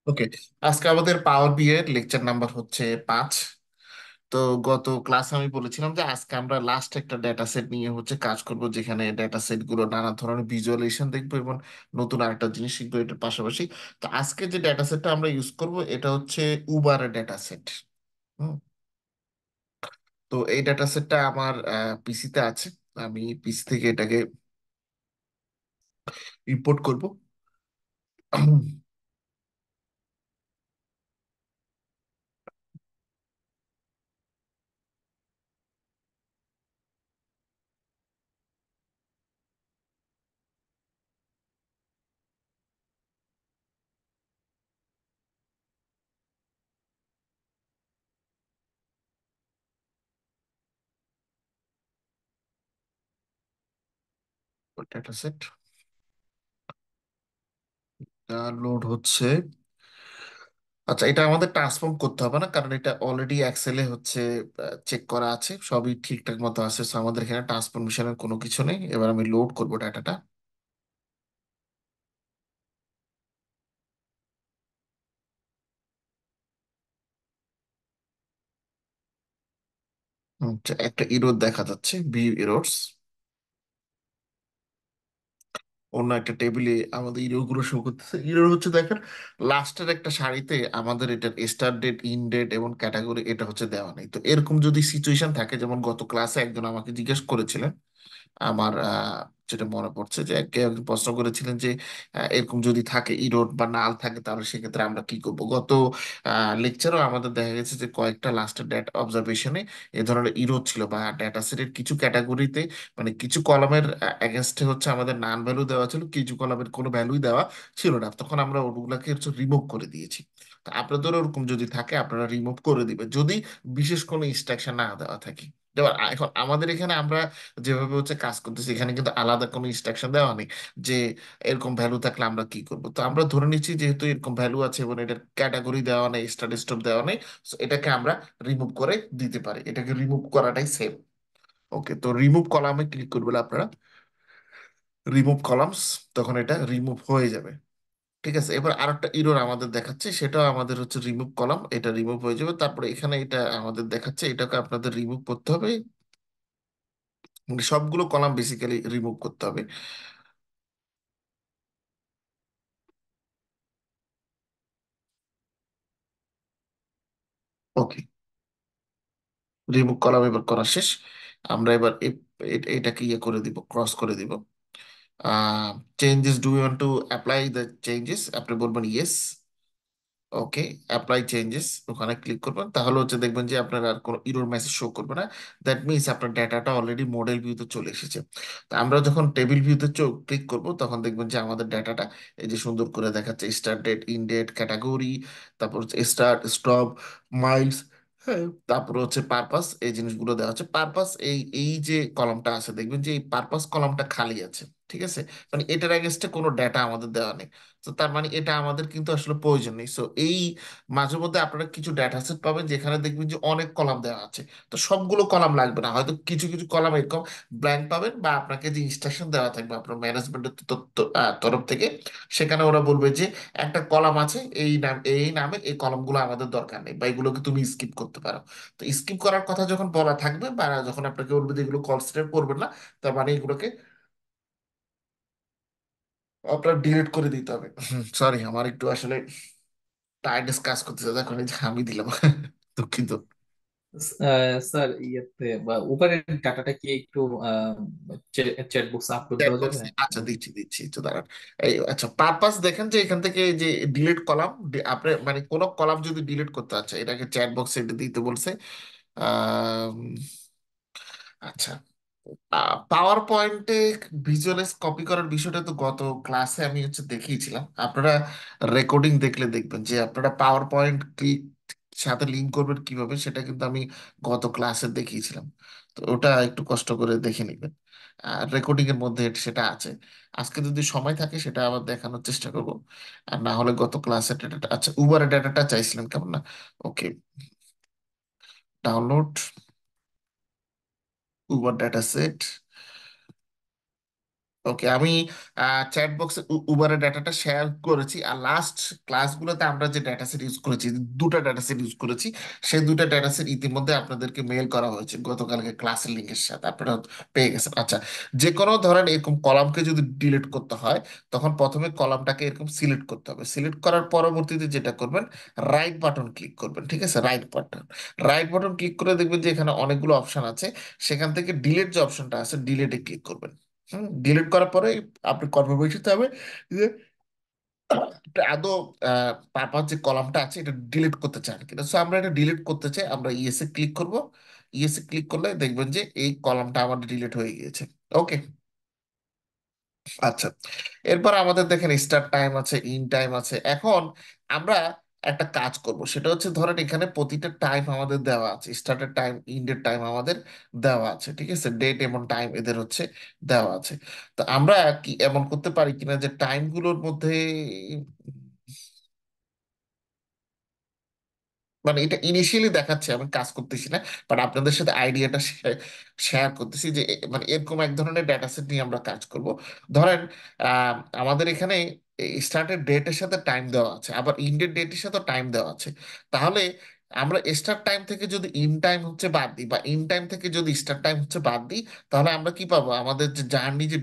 ওকে, আজকে আমাদের power B এর লেকচার নাম্বার হচ্ছে 5। তো গত ক্লাসে আমি বলেছিলাম যে আজকে আমরা লাস্ট একটা ডেটা সেট নিয়ে হচ্ছে কাজ করব, যেখানে ডেটা সেট গুলো নানা ধরনের ভিজুয়ালাইজেশন দেখবো এবং নতুন আরেকটা জিনিস শিখবো এটার পাশাপাশি। তো আজকে যে ডেটা সেটটা আমরা ইউজ করব এটা হচ্ছে উবারের ডেটা সেট। তো এই ডেটা সেটটা আমার পিসিতে আছে। আমি পিসি থেকে এটাকে ইম্পোর্ট করব। ডেটা সেট লোড হচ্ছে। আচ্ছা, এটা আমাদের ট্রান্সফর্ম করতে হবে না, কারণ এটা অলরেডি এক্সেলে হচ্ছে চেক করা আছে, সবই ঠিকঠাক মতো আছে। So আমাদের এখানে ট্রান্সফরমেশনের কোনো কিছু নেই। এবার আমি লোড করব ডাটাটা। একটা ইরোর দেখা যাচ্ছে, ভিউ ইরোরস। অন্য একটা টেবিলে আমাদের ইরোর গুলো শো করতেছে। ইরোর হচ্ছে, দেখেন, লাস্টের একটা সারিতে আমাদের এটার স্টার্ট ডেট, ইন ডেট এবং ক্যাটাগরি এটা হচ্ছে দেওয়া নেই। তো এরকম যদি সিচুয়েশন থাকে, যেমন গত ক্লাসে একজন আমাকে জিজ্ঞেস করেছিলেন, আমার যেটা মনে পড়ছে যে কেউ একজন প্রশ্ন করেছিলেন যে এরকম যদি থাকে, ইরোড বা নাল থাকে, তাহলে সেক্ষেত্রে আমরা কি করব। গত লেকচারও আমাদের দেখা গেছে যে কয়েকটা লাস্টের ডেটা অবজারভেশনে এ ধরনের ইরোড ছিল, বা ডেটা সেটের কিছু ক্যাটাগরিতে মানে কিছু কলামের এগেনস্টে হচ্ছে আমাদের নান ভ্যালু দেওয়া ছিল, কিছু কলামের কোনো ভ্যালুই দেওয়া ছিল না। তখন আমরা ওগুলাকে হচ্ছে রিমুভ করে দিয়েছি। তো আপনাদের ওরকম যদি থাকে আপনারা রিমুভ করে দিবেন, যদি বিশেষ কোনো ইনস্ট্রাকশন না দেওয়া থাকে। যেমন এখন আমাদের এখানে আমরা যেভাবে হচ্ছে কাজ করতেছি, এখানে কিন্তু আলাদা কোনো ইনস্ট্রাকশন দেওয়া নেই যে এরকম ভ্যালু থাকলে আমরা কি করব। তো আমরা ধরে নিচ্ছি যেহেতু এরকম ভ্যালু আছে এবং এটার ক্যাটাগরি দেওয়া নেই, স্টার্ট স্টপ দেওয়া নেই, so এটাকে আমরা রিমুভ করে দিতে পারি। এটাকে রিমুভ করাটাই সেম। ওকে, তো রিমুভ কলামে ক্লিক করবেন আপনারা, রিমুভ কলামস, তখন এটা রিমুভ হয়ে যাবে। ঠিক আছে, এবার আরেকটা ইরর আমাদের দেখাচ্ছে, সেটাও আমাদের হচ্ছে রিমুভ কলাম, এটা রিমুভ হয়ে যাবে। তারপরে এখানে এটা আমাদের দেখাচ্ছে, এটাকে আপনাদের রিমুভ করতে হবে। মানে সবগুলো কলাম বেসিক্যালি রিমুভ করতে হবে। ওকে, রিমুভ কলাম এবার করা শেষ। আমরা এবার এটাকে ইয়ে করে দিব, ক্রস করে দিব। Changes, do you want to apply the changes, আপনি বলবেন ইয়েস। ওকে, অ্যাপ্লাই চেঞ্জেস ওখানে ক্লিক করবেন, তাহলে হচ্ছে দেখবেন যে আপনার আর কোনো ইরর মেসেজ শো করবে না। দ্যাট মিনস আপনার ডাটাটা অলরেডি মডেল ভিউতে চলে এসেছে। তো আমরা যখন টেবিল ভিউতে ক্লিক করব, তখন দেখবেন যে আমাদের ডাটাটা এই যে সুন্দর করে দেখাচ্ছে, start date, end date, category, তারপর হচ্ছে স্টার্ট স্টপ, মাইলস, হ্যাঁ, তারপর হচ্ছে পারপাস, এই জিনিসগুলো দেওয়া হচ্ছে। পারপাস, এই এই যে কলামটা আছে, দেখবেন যে এই পারপাস কলামটা খালি আছে। ঠিক আছে, মানে এটার এগেনস্টে কোনো ডাটা আমাদের দেওয়া নেই। তো তার মানে এটা আমাদের কিন্তু আসলে প্রয়োজন নেই। সো এই মাঝে মধ্যে আপনারা কিছু ডেটা সেট পাবেন যেখানে দেখবেন যে অনেক কলাম দেওয়া আছে। তো সবগুলো কলাম লাগবে না, হয়তো কিছু কিছু কলাম এরকম ব্ল্যাঙ্ক পাবেন, বা আপনাকে যে ইনস্ট্রাকশন দেওয়া থাকবে আপনার ম্যানেজমেন্টের তরফ থেকে, সেখানে ওরা বলবে যে একটা কলাম আছে এই নাম, এই নামে, এই কলামগুলো আমাদের দরকার নেই, বা এগুলোকে তুমি স্কিপ করতে পারো। তো স্কিপ করার কথা যখন বলা থাকবে, বা যখন আপনাকে বলবে যে এগুলো কনসিডার করবেন না, তার মানে এগুলোকে আপনার ডিলিট করে দিতে হবে। সরি, আমার একটু আসলে টায়ার্ডনেস কাজ করতেছে, দেখুন এই যে আমি দিলাম। দুঃখিত। স্যার ইয়েতে বা উপরের ডাটাটা কি একটু চ্যাট বক্সে আপলোড চ্যাট দেওয়া যাবে? বক্সে, আচ্ছা দিচ্ছি দিচ্ছি, তো দাঁড়ান। এই আচ্ছা, পারপাস দেখেন যে এখান থেকে এই যে ডিলিট কলাম, আপনি মানে কোনো কলাম যদি ডিলিট করতে, আচ্ছা এটাকে চ্যাট বক্সে দিতে বলছে। আহ আচ্ছা, পাওয়ার পয়েন্টে ভিজুয়ালাইজ কপি করার বিষয়টা তো গত ক্লাসে আমি হচ্ছে দেখিয়েছিলাম। আপনারা রেকর্ডিং দেখলে দেখবেন যে আপনারা পাওয়ার পয়েন্ট কি সাথে লিঙ্ক করবেন কিভাবে, সেটা কিন্তু আমি গত ক্লাসে দেখিয়েছিলাম। তো ওটা একটু কষ্ট করে দেখে নেবেন, আর রেকর্ডিং এর মধ্যে সেটা আছে। আজকে যদি সময় থাকে সেটা আবার দেখানোর চেষ্টা করব। আর না হলে গত ক্লাসের ডাটাটা, আচ্ছা উবারের ডাটাটা চাইছিলেন কেমন না। ওকে, ডাউনলোড উবার ডাটা সেট। ওকে, আমি চ্যাট বক্সে উবারের ডাটাটা শেয়ার করেছি। আর লাস্ট ক্লাসগুলোতে আমরা যে ডেটা সেট ইউজ করেছি, দুটো ডেটা সেট ইউজ করেছি, সেই দুটো ডেটা সেট ইতিমধ্যে আপনাদেরকে মেল করা হয়েছে গতকালকে ক্লাসের লিঙ্কের সাথে, আপনারা পেয়ে গেছেন। আচ্ছা, যে কোনো ধরেন এরকম কলামকে যদি ডিলিট করতে হয়, তখন প্রথমে কলামটাকে এরকম সিলেক্ট করতে হবে। সিলেক্ট করার পরবর্তীতে যেটা করবেন, রাইট বাটন ক্লিক করবেন। ঠিক আছে, রাইট বাটন ক্লিক করে দেখবেন যে এখানে অনেকগুলো অপশন আছে। সেখান থেকে ডিলিট যে অপশনটা আছে, ডিলিটে ক্লিক করবেন। ডিলিট করার পরে আপনি কনফার্মেশন হবে যে আপনি আদৌ পারপাস যে কলামটা আছে এটা ডিলিট করতে চান কিনা। সো আমরা এটা ডিলিট করতে চাই, আমরা ইয়েসে ক্লিক করব। ইয়েসে ক্লিক করলে দেখবেন যে এই কলামটা আমাদের ডিলিট হয়ে গিয়েছে। ওকে। আচ্ছা, এরপর আমাদের দেখেন স্টার্ট টাইম আছে, ইন টাইম আছে। এখন আমরা একটা কাজ করব, সেটা হচ্ছে ধরেন এখানে প্রতিটা টাইম আমাদের দেওয়া আছে, স্টার্টের টাইম, ইন্ডের টাইম আমাদের দেওয়া আছে। ঠিক আছে, ডেট এবং টাইম এদের হচ্ছে দেওয়া আছে। তো আমরা কি এমন করতে পারি কিনা যে টাইমগুলোর মধ্যে, মানে এটা ইনিশিয়ালি দেখাচ্ছে আমি কাজ করতেছি না, বাট আপনাদের সাথে আইডিয়াটা শেয়ার করতেছি যে মানে এরকম এক ধরনের ডেটা সেট নিয়ে আমরা কাজ করব। ধরেন আহ, আমাদের এখানে স্টার্টের ডেটের সাথে টাইম দেওয়া আছে, আবার ইন্ডের ডেটের সাথে টাইম দেওয়া আছে। তাহলে আমরা স্টার্ট টাইম থেকে যদি ইন টাইম হচ্ছে বাদ দিই, বা ইন টাইম থেকে যদি স্টার্ট টাইম হচ্ছে বাদ দিই, তাহলে আমরা কি পাবো, আমাদের যে জার্নি যে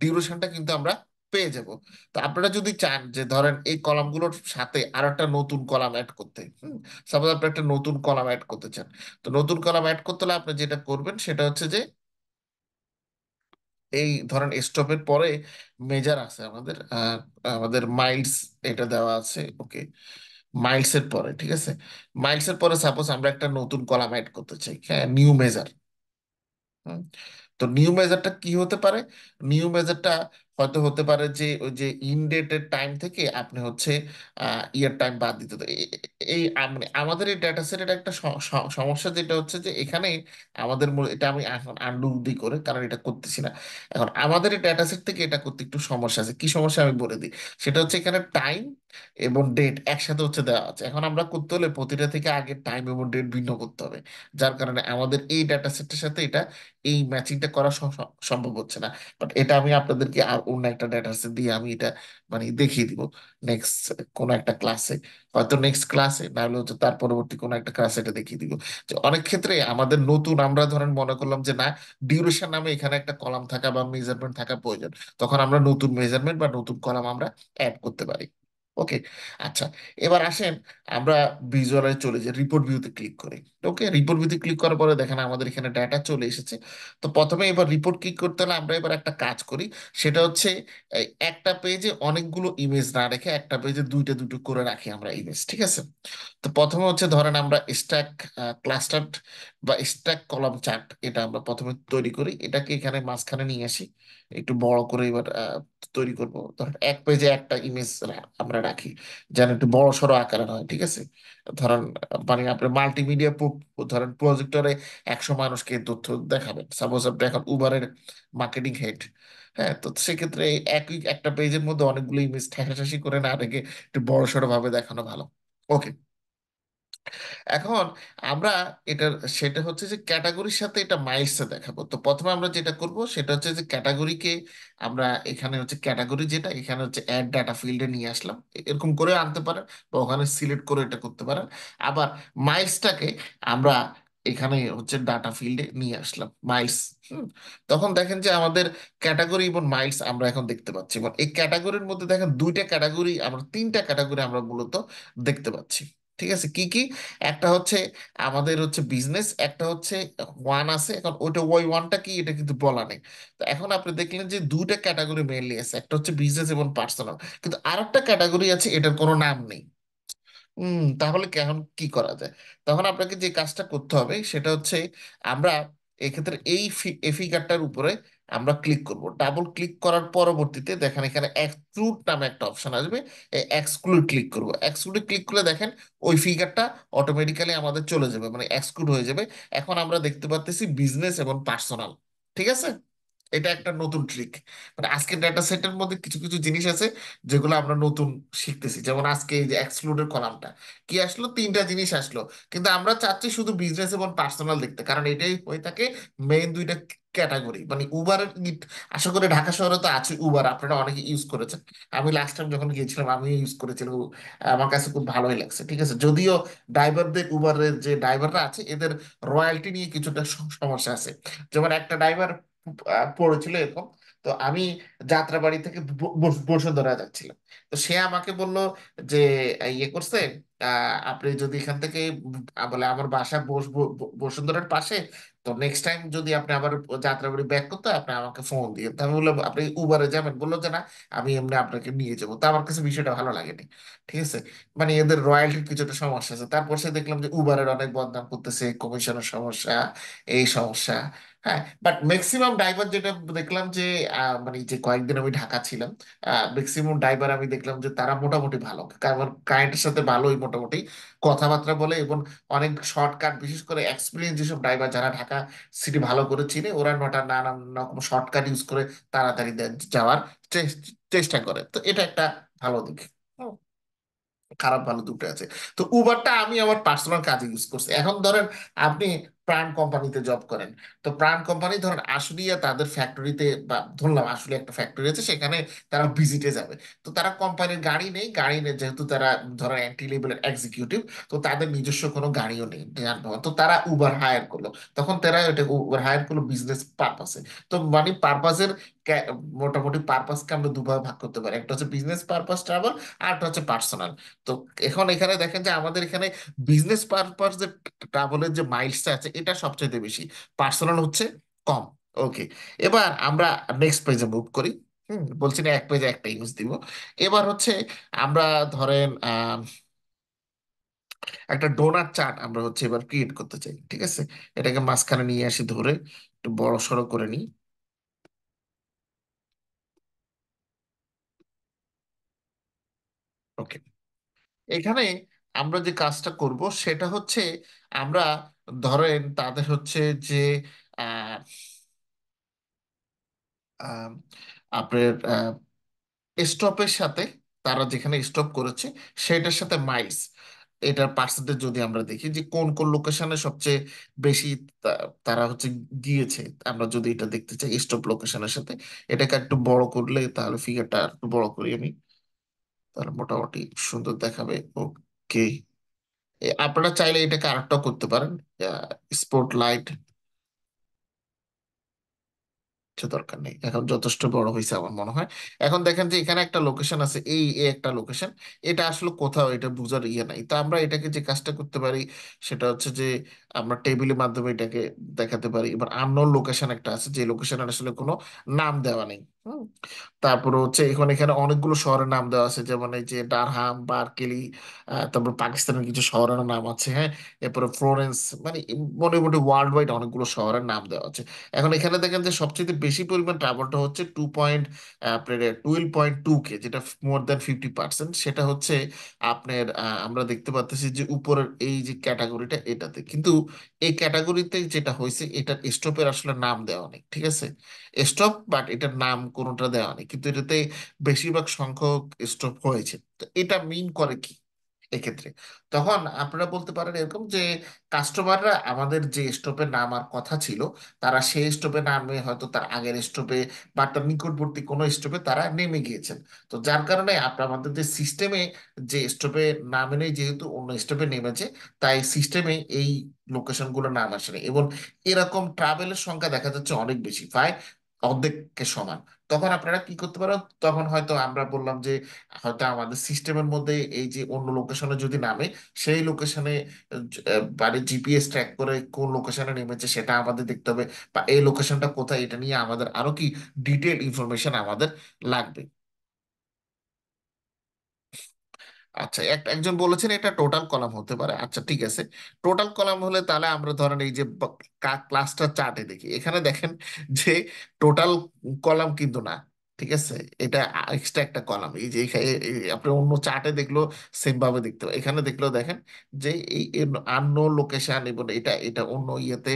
ডিউরেশনটা কিন্তু আমরা পেয়ে যাব। তো আপনারা যদি চান যে ধরেন এই কলামগুলোর সাথে আর একটা নতুন কলাম অ্যাড করতে, সাপোজ আপনি একটা নতুন কলাম অ্যাড করতে চান, তো নতুন কলাম অ্যাড করতে হলে আপনি যেটা করবেন সেটা হচ্ছে যে এই ধরেন স্টপের পরে মেজার আছে আমাদের, আমাদের মাইলস এটা দেওয়া আছে। ওকে, মাইলস এর পরে, ঠিক আছে, মাইলস এর পরে সাপোজ আমরা একটা নতুন কলাম অ্যাড করতে চাই, হ্যাঁ, নিউ মেজার। হুম। তো নিউ মেজারটা কি হতে পারে? নিউ মেজারটা হয়তো হতে পারে যে ওই যে ইন ডেটের টাইম থেকে আপনি হচ্ছে ইয়ার টাইম বাদ দিতে হবে। এই মানে আমাদের এই ডেটা সেটের একটা সমস্যা যেটা হচ্ছে যে এখানে আমাদের এটা আমি এখন আন্ডু দি করে, কারণ এটা করতেছি না এখন। আমাদের এই ডেটা সেট থেকে এটা করতে একটু সমস্যা আছে। কি সমস্যা আমি বলে দিই। সেটা হচ্ছে এখানে টাইম এবং ডেট একসাথে হচ্ছে দেওয়া আছে। এখন আমরা করতে হলে প্রতিটা থেকে আগে টাইম এবং ডেট ভিন্ন করতে হবে, যার কারণে আমাদের এই ডেটা সেটের সাথে এটা এই ম্যাচিংটা করা সম্ভব হচ্ছে না। বাট এটা আমি আপনাদেরকে আর অন্য একটা ডেটা সেট দিয়ে আমি এটা মানে দেখিয়ে দিব নেক্সট কোন একটা ক্লাসে, হয়তো নেক্সট ক্লাসে, না হলে হচ্ছে তার পরবর্তী কোনো একটা ক্লাসে এটা দেখিয়ে দিব। যে অনেক ক্ষেত্রে আমাদের নতুন আমরা ধরেন মনে করলাম যে না, ডিউরেশন নামে এখানে একটা কলাম থাকা বা মেজারমেন্ট থাকা প্রয়োজন, তখন আমরা নতুন মেজারমেন্ট বা নতুন কলাম আমরা অ্যাড করতে পারি। ওকে। আচ্ছা, এবার আসেন আমরা ভিজুয়ালে চলে যাই, রিপোর্ট ভিউতে ক্লিক করি। ওকে, রিপোর্ট ভিউতে ক্লিক করার পরে দেখেন আমাদের এখানে ডাটা চলে এসেছে। তো প্রথমে এবার রিপোর্ট ক্লিক করতে হলে আমরা এবার একটা কাজ করি, সেটা হচ্ছে এই একটা পেজে অনেকগুলো ইমেজ না রেখে একটা পেজে দুইটা দুটো করে রাখি আমরা ইমেজ। ঠিক আছে, তো প্রথমে হচ্ছে ধরেন আমরা স্ট্যাক ক্লাস্টার বা স্ট্যাক কলাম চার্ট এটা আমরা প্রথমে তৈরি করি। এটাকে এখানে মাঝখানে নিয়ে আসি, একটু বড় করে এবার তৈরি করব। ধরেন এক পেজে একটা ইমেজ আমরা রাখি, যেন একটু বড় সড়ো আকারের হয়। ঠিক আছে, ধরেন মানে আপনার মাল্টিমিডিয়া ধরেন প্রজেক্টরে 100 মানুষকে তথ্য দেখাবেন, সাপোজ আপনি এখন উবারের মার্কেটিং হেড। হ্যাঁ, তো সেক্ষেত্রে এই একই একটা পেজের মধ্যে অনেকগুলো ইমেজ ঠেসাঠেসি করে না রেখে একটু বড় সড়ো ভাবে দেখানো ভালো। ওকে। এখন আমরা এটার সেটা হচ্ছে যে ক্যাটাগরির সাথে এটা মাইলসে দেখাবো। তো প্রথমে আমরা যেটা করব সেটা হচ্ছে যে ক্যাটাগরিকে আমরা এখানে হচ্ছে ক্যাটাগরি যেটা এখানে হচ্ছে অ্যাড ডাটা ফিল্ডে নিয়ে আসলাম, এরকম করে আনতে পারেন বা ওখানে সিলেক্ট করে এটা করতে পারেন। আবার মাইলসটাকে আমরা এখানে হচ্ছে ডাটা ফিল্ডে নিয়ে আসলাম, মাইলস। তখন দেখেন যে আমাদের ক্যাটাগরি এবং মাইলস আমরা এখন দেখতে পাচ্ছি। এবং এই ক্যাটাগরির মধ্যে দেখেন দুইটা ক্যাটাগরি, আমরা তিনটা ক্যাটাগরি আমরা মূলত দেখতে পাচ্ছি। ঠিক আছে, কি কি? একটা হচ্ছে আমাদের হচ্ছে বিজনেস, একটা হচ্ছে ওয়ান আছে। এখন ওইটা ওই ওয়ানটা কি এটা কিন্তু বলা নেই। তো এখন আপনি দেখলেন যে দুইটা ক্যাটাগরি মেইনলি আছে, একটা হচ্ছে বিজনেস এবং পার্সোনাল, কিন্তু আরেকটা ক্যাটাগরি আছে এটার কোনো নাম নেই। তাহলে এখন কি করা যায়? তখন আপনাকে যে কাজটা করতে হবে সেটা হচ্ছে আমরা এক্ষেত্রে এই ফিগারটার উপরে আমরা ক্লিক করব। ডাবল ক্লিক করার পরবর্তীতে দেখেন এখানে এক্সক্লুড নামে একটা অপশন আসবে। এই এক্সক্লুড ক্লিক করব। এক্সক্লুডে ক্লিক করলে দেখেন ওই ফিগারটা অটোমেটিক্যালি আমাদের চলে যাবে, মানে এক্সক্লুড হয়ে যাবে। এখন আমরা দেখতে পাচ্তেছি বিজনেস এবং পার্সোনাল। ঠিক আছে, এটা একটা নতুন ট্রিক। মানে আজকে ডেটা সেটের মধ্যে কিছু কিছু জিনিস আছে যেগুলো আমরা নতুন শিখতেছি। যেমন আজকে এই যে এক্সক্লুডের কলামটা কি আসলো, তিনটা জিনিস আসলো, কিন্তু আমরা চাচ্ছি শুধু বিজনেস এবং পার্সোনাল দেখতে, কারণ এটাই হয়ে থাকে মেইন দুইটা ক্যাটাগরি, মানে উবারের আশা করি ঢাকা শহরে তো আছে উবার, আপনারা অনেকে ইউজ করেছেন। আমি লাস্ট টাইম যখন গিয়েছিলাম আমিও ইউজ করেছিলাম, আমার কাছে খুব ভালোই লাগছে। ঠিক আছে, যদিও ড্রাইভারদের, উবারের যে ড্রাইভাররা আছে এদের রয়্যালটি নিয়ে কিছুটা সমস্যা আছে। যেমন একটা ড্রাইভার পড়েছিল এরকম, তো আমি যাত্রাবাড়ি থেকে বসুন্ধরা যাচ্ছিলাম, তো সে আমাকে বলল যে ইয়ে করছে, আপনি যদি এখান থেকে বলে আমার বাসা বসুন্ধরার পাশে, তো নেক্সট টাইম যদি আপনি আবার যাত্রাবাড়ি ব্যাক করতে হয়, আপনি আমাকে ফোন দিয়ে। তো আমি বললাম আপনি উবারে যাবেন, বললো যে না আমি এমনি আপনাকে নিয়ে যাবো। তো আমার কাছে বিষয়টা ভালো লাগেনি। ঠিক আছে, মানে এদের রয়্যালটির কিছুটা সমস্যা আছে। তারপর সে দেখলাম যে উবারের অনেক বদনাম করতেছে, কমিশনের সমস্যা, এই সমস্যা। হ্যাঁ, বাট ম্যাক্সিমাম ড্রাইভার যেটা দেখলাম যে মানে যে কয়েকদিন আমি ঢাকা ছিলাম, ম্যাক্সিমাম ড্রাইভার আমি দেখলাম যে তারা মোটামুটি ভালো, কারণ ক্লায়েন্টের সাথে ভালোই মোটামুটি কথাবার্তা বলে, এবং অনেক শর্টকাট, বিশেষ করে এক্সপিরিয়েন্স যেসব ড্রাইভার যারা ঢাকা সিটি ভালো করে চিনে, ওরা নানান রকম শর্টকাট ইউজ করে তাড়াতাড়ি যাওয়ার চেষ্টা করে। তো এটা একটা ভালো দিক। হুম, খারাপ ভালো দুটো আছে। তো উবারটা আমি আমার পার্সোনাল কাজে ইউজ করছি। এখন ধরেন আপনি প্রাণ কোম্পানিতে জব করেন, তো প্রাণ কোম্পানি ধরেন আশুলিয়া তাদের ফ্যাক্টরিতে, বা ধরলাম আশুলিয়া একটা ফ্যাক্টরি আছে, সেখানে তারা ভিজিটে যাবে। তো তারা কোম্পানির গাড়ি নেই, গাড়ি নেই যেহেতু তারা ধরেন এন্ট্রি লেভেলের এক্সিকিউটিভ, তো তাদের নিজস্ব কোনো গাড়িও নেই যানবাহন, তো তারা উবার হায়ার করলো। তখন তারা এটা উবার হায়ার করলো বিজনেস পারপাসে। তো মানে পারপাসের মোটামুটি পারপাসকে আমরা দুভাবে ভাগ করতে পারি, একটা হচ্ছে বিজনেস পারপাস ট্রাভেল, আর একটা হচ্ছে পার্সোনাল। তো এখন এখানে দেখেন যে আমাদের এখানে বিজনেস পারপাস যে ট্রাভেলের যে মাইলসটা আছে এটা সবচেয়ে বেশি, পার্সোনাল হচ্ছে কম। ওকে, এবার আমরা নেক্সট পেজে মুভ করি। বলছি না এক পেজে একটা ইউজ দিব। এবার হচ্ছে আমরা ধরেন একটা ডোনাট চার্ট আমরা হচ্ছে এবার ক্রিয়েট করতে চাই। ঠিক আছে, এটাকে মাঝখানে নিয়ে আসি ধরে, একটু বড় সড়ো করে নিই। ওকে, এখানে আমরা যে কাজটা করব সেটা হচ্ছে আমরা ধরেন তাদের হচ্ছে যে আহ, আহ, আপনার স্টপের সাথে, তারা যেখানে স্টপ করেছে সেটার সাথে মাইলস, এটার পার্সেন্টেজ যদি আমরা দেখি যে কোন কোন লোকেশনে সবচেয়ে বেশি তারা হচ্ছে গিয়েছে, আমরা যদি এটা দেখতে চাই স্টপ লোকেশনের সাথে, এটাকে একটু বড় করলে, তাহলে ফিগারটা একটু বড় করি আমি, তাহলে মোটামুটি সুন্দর দেখাবে। ওকে, আপনারা চাইলে এটাকে আরেকটাও করতে পারেন, স্পট লাইট, কিছু দরকার নেই, এখন যথেষ্ট বড় হয়েছে আমার মনে হয়। এখন দেখেন যে এখানে একটা লোকেশন আছে, এই একটা লোকেশন, এটা আসলে কোথাও এটা বুঝার ইয়ে নাই। তো আমরা এটাকে যে কাজটা করতে পারি সেটা হচ্ছে যে আমরা টেবিলের মাধ্যমে এটাকে দেখাতে পারি। এবার আননোন লোকেশন একটা আছে, যে লোকেশনের আসলে কোনো নাম দেওয়া নেই। তারপরে হচ্ছে এখন এখানে অনেকগুলো শহরের নাম দেওয়া আছে, যেমন এই যে ডারহাম, বার্কেলি, তারপর পাকিস্তানের কিছু শহরের নাম আছে, হ্যাঁ, এরপরে ফ্লোরেন্স, মানে মোটামুটি ওয়ার্ল্ড ওয়াইড অনেকগুলো শহরের নাম দেওয়া আছে। এখন এখানে দেখেন যে সবচেয়ে বেশি পরিমাণ ট্রাভেলটা হচ্ছে 12.2 কে, যেটা মোর দ্যান 50%, সেটা হচ্ছে আপনার আমরা দেখতে পাচ্ছি যে উপরের এই যে ক্যাটাগরিটা এটাতে, কিন্তু এই ক্যাটাগরিতে যেটা হয়েছে এটার স্টপের আসলে নাম দেওয়া নেই। ঠিক আছে, স্টপ, বাট এটার নাম কোনোটা দেওয়া নেই, কিন্তু এটাতে বেশিরভাগ সংখ্যক স্টপ হয়েছে। তো এটা মিন করে কি এক্ষেত্রে? তখন আপনারা বলতে পারেন এরকম যে কাস্টমাররা আমাদের যে স্টপে নামার কথা ছিল, তারা সেই স্টপে নামে হয়তো তার আগের স্টপে বা তার নিকটবর্তী কোনো স্টপে তারা নেমে গিয়েছেন। তো যার কারণে আপনার আমাদের যে সিস্টেমে যে স্টপে নামে নেই, যেহেতু অন্য স্টপে নেমেছে, তাই সিস্টেমে এই লোকেশনগুলো নাম আসে না। এবং এরকম ট্রাভেলের সংখ্যা দেখা যাচ্ছে অনেক বেশি, প্রায় অর্ধেকের সমান। তখন আপনারা কি করতে পারেন, তখন হয়তো আমরা বললাম যে হয়তো আমাদের সিস্টেমের মধ্যে এই যে অন্য লোকেশনে যদি নামে, সেই লোকেশনে মানে জিপিএস ট্র্যাক করে কোন লোকেশনে নেমেছে সেটা আমাদের দেখতে হবে, বা এই লোকেশনটা কোথায়, এটা নিয়ে আমাদের আরো কি ডিটেল ইনফরমেশন আমাদের লাগবে। আচ্ছা, একজন বলেছেন এটা টোটাল কলাম হতে পারে। আচ্ছা ঠিক আছে, টোটাল কলাম হলে তাহলে আমরা ধরেন এই যে ক্লাসটা চার্টে দেখি, এখানে দেখেন যে টোটাল কলাম কিন্তু না। ঠিক আছে? এটা এক্সট্রা একটা কলাম। এই যে আপনি অন্য চার্টে দেখলেও সেম ভাবে দেখতে হবে, এখানে দেখলেও দেখেন যে এই আননোন লোকেশন এবং এটা এটা অন্য ইয়েতে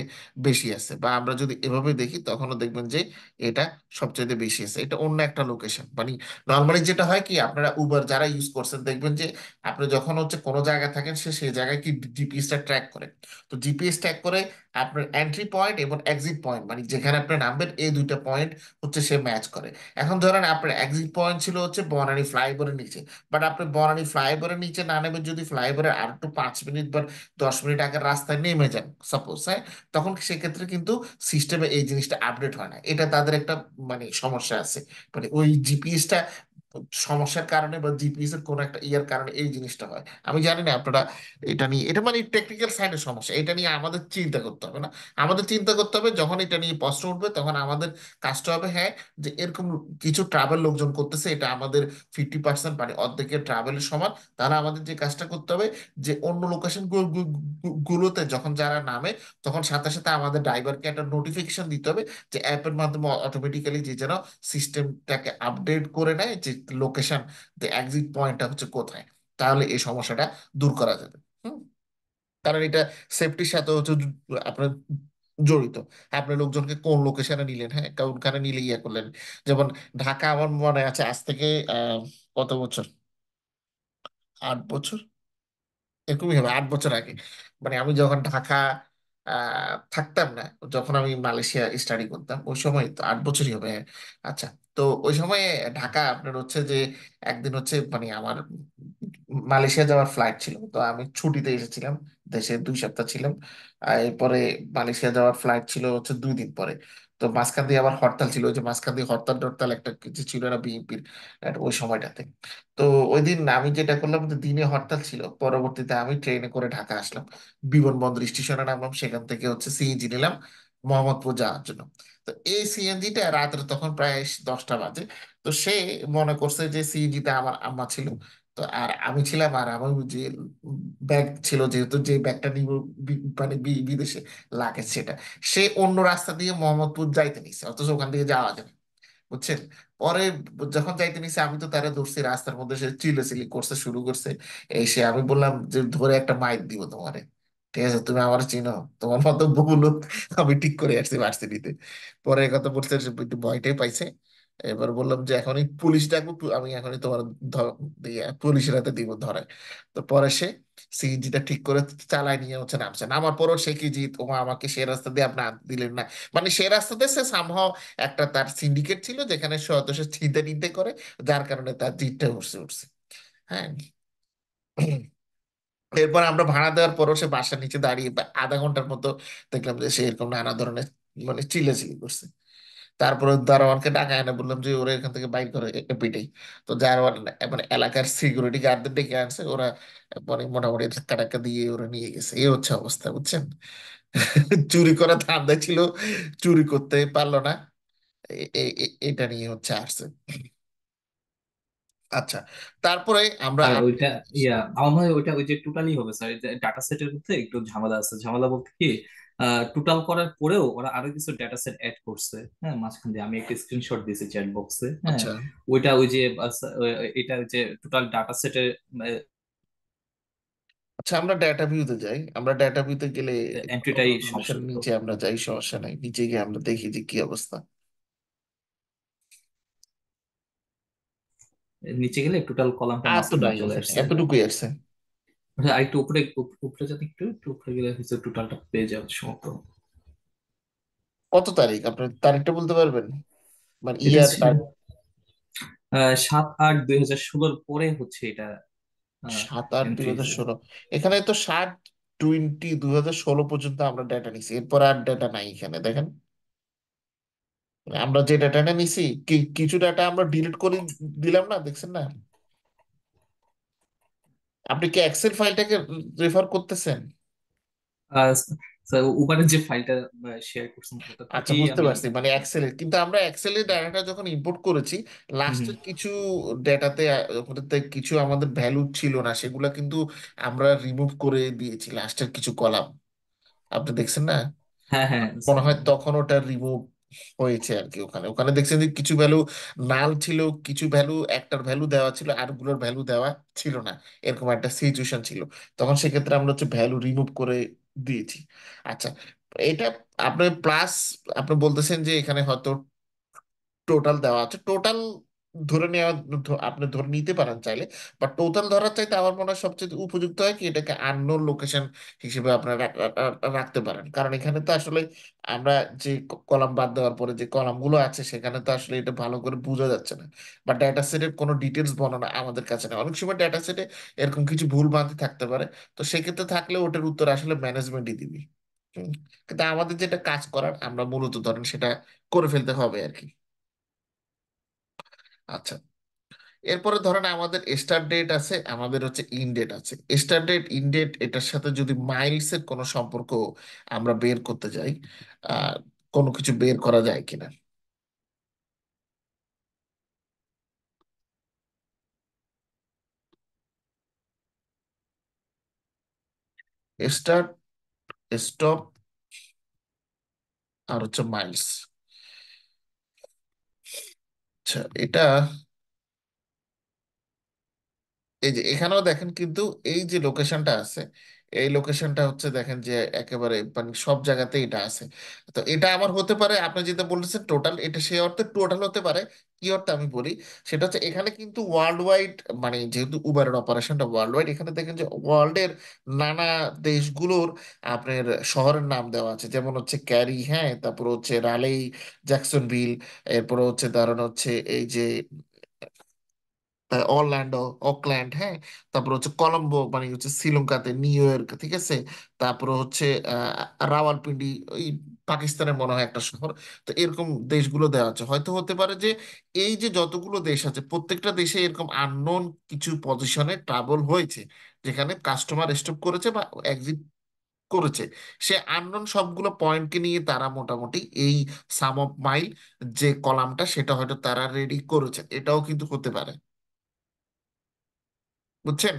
বেশি আছে। বা আমরা যদি এভাবে দেখি তখনও দেখবেন যে এটা সবচেয়ে বেশি আছে, এটা অন্য একটা লোকেশন। মানে নর্মালি যেটা হয় কি, আপনারা উবার যারা ইউজ করছেন দেখবেন যে আপনি যখন হচ্ছে কোনো জায়গায় থাকেন সে সেই জায়গায় কি জিপিএসটা ট্র্যাক করে। তো জিপিএস ট্র্যাক করে আপনার এন্ট্রি পয়েন্ট এবং এক্সিট পয়েন্ট, মানে যেখানে আপনি নামবেন এই দুইটা পয়েন্ট হচ্ছে সে ম্যাচ করে। এখন ধরেন আপনার এক্সিট পয়েন্ট ছিল হচ্ছে বনানী ফ্লাইওভারের নিচে, বাট আপনি বনানী ফ্লাইওভারের নিচে না নেমে যদি ফ্লাইওভারের আর একটু 5 মিনিট বা 10 মিনিট আগের রাস্তায় নেমে যান সাপোজ, হ্যাঁ, তখন সেক্ষেত্রে কিন্তু সিস্টেমে এই জিনিসটা আপডেট হয় না। এটা তাদের একটা মানে সমস্যা আছে। মানে ওই জিপিএসটা সমস্যার কারণে বা জিপিএস এর কোন একটা ইয়ার কারণে এই জিনিসটা হয়। আমি জানি না আপনারা এটা নিয়ে, এটা মানে টেকনিক্যাল সাইডের সমস্যা, এটা নিয়ে আমাদের চিন্তা করতে হবে না। আমাদের চিন্তা করতে হবে যখন এটা নিয়ে প্রশ্ন উঠবে তখন আমাদের কাজটা হবে, হ্যাঁ, যে এরকম কিছু ট্রাভেল লোকজন করতেছে, এটা আমাদের 50% মানে অর্ধেকের ট্রাভেলের সমান। তাহলে আমাদের যে কাজটা করতে হবে যে অন্য লোকেশন গুলোতে যখন যারা নামে তখন সাথে সাথে আমাদের ড্রাইভারকে একটা নোটিফিকেশন দিতে হবে, যে অ্যাপের মাধ্যমে অটোমেটিক্যালি যে যেন সিস্টেমটাকে আপডেট করে নেয় যে লোকেশন, যে এক্সিট পয়েন্টটা হচ্ছে কোথায়। তাহলে এই সমস্যাটা দূর করা যাবে। হুম। কারণ এটা সেফটির সাথে হচ্ছে আপনার জড়িত। আপনি লোকজনকে কোন লোকেশনে নিলেন, হ্যাঁ, কোনখানে নিলে ইয়ে করলেন। যেমন ঢাকা আমার মনে আছে আজ থেকে কত বছর, 8 বছর, এরকমই হবে, 8 বছর আগে। মানে আমি যখন ঢাকা থাকতাম না, যখন আমি মালয়েশিয়া স্টাডি করতাম ওই সময়, তো 8 বছরই হবে, হ্যাঁ। আচ্ছা, তো ওই সময় ঢাকা আপনার হচ্ছে যে একদিন হচ্ছে মানে আমার মালয়েশিয়া যাওয়ার ফ্লাইট ছিল, তো আমি ছুটিতে এসেছিলাম, দেশে 2 সপ্তাহ ছিলাম। এরপরে মালয়েশিয়া যাওয়ার ফ্লাইট ছিল হচ্ছে 2 দিন পরে। তো মাঝখান দিয়ে আবার হরতাল ছিল, ওই যে মাঝখান দিয়ে হরতাল টরতাল একটা কিছু ছিল না বিএনপির ওই সময়টাতে। তো ওই দিন আমি যেটা করলাম, যে দিনে হরতাল ছিল, পরবর্তীতে আমি ট্রেনে করে ঢাকা আসলাম, বিমানবন্দর স্টেশনে নামলাম, সেখান থেকে হচ্ছে সিএনজি নিলাম মোহাম্মদপুর যাওয়ার জন্য। তো এই সিএনজিটা রাত্রে তখন প্রায় 10টা বাজে। তো সে মনে করছে যে সিএনজিতে আমার আম্মা ছিল, তো আর আমি ছিলাম, আর আমার যে ব্যাগ ছিল, যেহেতু যে ব্যাগটা নিব মানে বিদেশে লাগেজ, সেটা সে অন্য রাস্তা দিয়ে মোহাম্মদপুর যাইতে নিছে, অথচ ওখান থেকে যাওয়া যায় না, বুঝছেন। পরে যখন যাইতে নিছে আমি তো তারা ধরছি রাস্তার মধ্যে, সে চিল্লাচিল্লি করতে শুরু করছে। এসে আমি বললাম যে ধরে একটা মাইর দিব তোমারে, ঠিক আছে, তুমি আমার চিনো, তোমার মতো বহু লোক আমি ঠিক করে আসছি ভার্সিটিতে। পরে এই কথা বলতে সে একটু ভয়টাই পাইছে। এবার বললাম যে এখনই পুলিশ ডাকবো, আমি এখনই তোমার পুলিশের হাতে দিব ধরে। তো পরে সে সিএনজিটা ঠিক করে চালায় নিয়ে হচ্ছে নামছে, নামার পরও সে কি জিত ওমা আমাকে সে রাস্তা দিয়ে আপনি আনতে দিলেন না। মানে সে রাস্তাতে সে সামহাও একটা তার সিন্ডিকেট ছিল যেখানে হয়তো সে ছিনতে টিনতে করে, যার কারণে তার জিতটা উঠছে উঠছে। হ্যাঁ। এরপর আমরা ভাড়া দেওয়ার পরও সে বাসার নিচে দাঁড়িয়ে আধা ঘন্টার মতো দেখলাম যে সে এরকম নানা ধরনের মানে চিল্লাচিল্লি করছে। তারপরে দারোয়ানকে ডাকা এনে বললাম যে ওরা এখান থেকে বাইর করে পিটাই। তো দারোয়ান মানে এলাকার সিকিউরিটি গার্ডদের ডেকে আনছে, ওরা মানে মোটামুটি ধাক্কা টাক্কা দিয়ে ওরা নিয়ে গেছে। এই হচ্ছে অবস্থা, বুঝছেন। চুরি করা ধান্দা ছিল, চুরি করতে পারলো না। এটা নিয়ে হচ্ছে আসছে। আচ্ছা, তারপরে আমরা আর ওইটা আমার মনে হয় ওইটা ওই যে টোটালি হবে স্যার, ডাটা সেটের মধ্যে একটু ঝামেলা আছে। ঝামেলা বলতে কি, টোটাল করার পরেও ওরা আরো কিছু ডেটা সেট অ্যাড করছে। হ্যাঁ, মাঝখান দিয়ে আমি একটা স্ক্রিনশট দিয়েছি চ্যাট বক্সে। হ্যাঁ, আচ্ছা ওইটা ওই যে এটা ওই যে টোটাল ডাটা সেটের আচ্ছা আমরা ডাটা ভিউতে যাই, আমরা ডাটা ভিউতে গেলে এন্ট্রিটাই সমস্যা রেজলিউশন হতো। নিচে আমরা যাই, সমস্যা নাই, নিচে গিয়ে আমরা দেখি যে কি অবস্থা। নিচে গেলে টোটাল কলামটা আর তো মাঝখানে নাই চলে এখানে, আসছে। এতটুকুই আসছে। আর একটু উপরে উপরে যাতে একটু উপরে গেলে হচ্ছে টোটালটা পেয়ে যাবে সম্ভবত। কত তারিখ, আপনার তারিখটা বলতে পারবেন, মানে এটা ইয়ার ছিল তারিখ? 7/8/2016 পরে হচ্ছে এটা 7/8 দুই এন্ট্রি। হাজার ষোলো এখানে তো 7/20 2016 পর্যন্ত আমরা ডাটা নিছি, এরপর আর ডাটা নাই এখানে দেখেন। মানে আমরা যে ডাটাটা নিছি, কিছু ডাটা আমরা ডিলিট করে দিলাম না, দেখছেন না? আপনি কি এক্সেল ফাইলটাকে রেফার করতেছেন? উপরের যে ফাইলটা শেয়ার করছেন ওটা আচ্ছা, থেকেই বুঝতে আমি পারছি, মানে এক্সেলের, কিন্তু আমরা এক্সেলের ডাটাটা যখন ইম্পোর্ট করেছি হুম, হুম। লাস্টের কিছু ডেটাতে ওটাতে কিছু আমাদের ভ্যালু ছিল না, সেগুলা কিন্তু আমরা রিমুভ করে দিয়েছি লাস্টের কিছু কলাম, আপনি দেখছেন না? হ্যাঁ, হ্যাঁ, মনে হয় তখন ওটা রিমুভ হয়েছে আর কি। ওখানে ওখানে দেখছেন যে কিছু ভ্যালু নাল ছিল, কিছু ভ্যালু একটার ভ্যালু দেওয়া ছিল আর গুলোর ভ্যালু দেওয়া ছিল না, এরকম একটা সিচুয়েশন ছিল। তখন সেক্ষেত্রে আমরা হচ্ছে ভ্যালু রিমুভ করে দিয়েছি। আচ্ছা, এটা আপনি প্লাস আপনি বলতেছেন যে এখানে হয়তো টোটাল দেওয়া আছে, টোটাল ধরে নেওয়া, আপনি ধরে নিতে পারেন চাইলে। বাট টোটাল ধরার চাইতে আমার মনে হয় সবচেয়ে উপযুক্ত হয় কি এটাকে আননোন লোকেশন হিসেবে আপনারা রাখতে পারেন। কারণ এখানে তো আসলে আমরা যে কলাম বাদ দেওয়ার পরে যে কলামগুলো আছে সেখানে তো আসলে এটা ভালো করে বোঝা যাচ্ছে না, বা ডেটা সেটের কোনো ডিটেলস বর্ণনা আমাদের কাছে না। অনেক সময় ডেটা সেটে এরকম কিছু ভুল ভ্রান্তি থাকতে পারে, তো সেক্ষেত্রে থাকলে ওটার উত্তর আসলে ম্যানেজমেন্টই দিবি। হুম। কিন্তু আমাদের যেটা কাজ করার আমরা মূলত ধরেন সেটা করে ফেলতে হবে আর কি। আচ্ছা, এরপরে ধরেন আমাদের স্টার্ট ডেট আছে, আমাদের হচ্ছে ইন ডেট আছে। স্টার্ট ডেট ইন ডেট এটার সাথে যদি মাইলস এর কোনো সম্পর্ক আমরা বের করতে যাই, আহ কোনো কিছু বের করা যায় কিনা। স্টার্ট, স্টপ, আর হচ্ছে মাইলস। আচ্ছা, এটা এই যে এখানেও দেখেন কিন্তু এই যে লোকেশনটা আছে, এই লোকেশনটা হচ্ছে দেখেন যে একেবারে মানে সব জায়গাতে এটা আছে। তো এটা আমার হতে পারে, আপনি যেটা বলতেছেন টোটাল, এটা সেই অর্থে টোটাল হতে পারে। কি অর্থে আমি বলি, সেটা হচ্ছে এখানে কিন্তু ওয়ার্ল্ড ওয়াইড, মানে যেহেতু উবারের অপারেশনটা ওয়ার্ল্ড ওয়াইড, এখানে দেখেন যে ওয়ার্ল্ডের নানা দেশগুলোর আপনার শহরের নাম দেওয়া আছে। যেমন হচ্ছে ক্যারি, হ্যাঁ, তারপর হচ্ছে রালেই, জ্যাকসনভিল, এরপর হচ্ছে দাঁড়ানো হচ্ছে এই যে অরল্যান্ডো, অকল্যান্ড, হ্যাঁ, তারপর হচ্ছে কলম্বো মানে হচ্ছে শ্রীলঙ্কাতে, নিউ ইয়র্ক, ঠিক আছে, তারপর হচ্ছে রাওয়ালপিন্ডি, ওই পাকিস্তানের মনে হয় একটা শহর। তো এরকম দেশগুলো দেওয়া আছে। হয়তো হতে পারে যে এই যে যতগুলো দেশ আছে প্রত্যেকটা দেশে এরকম আননোন কিছু পজিশনে ট্রাভেল হয়েছে, যেখানে কাস্টমার স্টপ করেছে বা এক্সিট করেছে। সে আননোন সবগুলো পয়েন্টকে নিয়ে তারা মোটামুটি এই সাম অফ মাইল যে কলামটা সেটা হয়তো তারা রেডি করেছে, এটাও কিন্তু হতে পারে। বুঝছেন?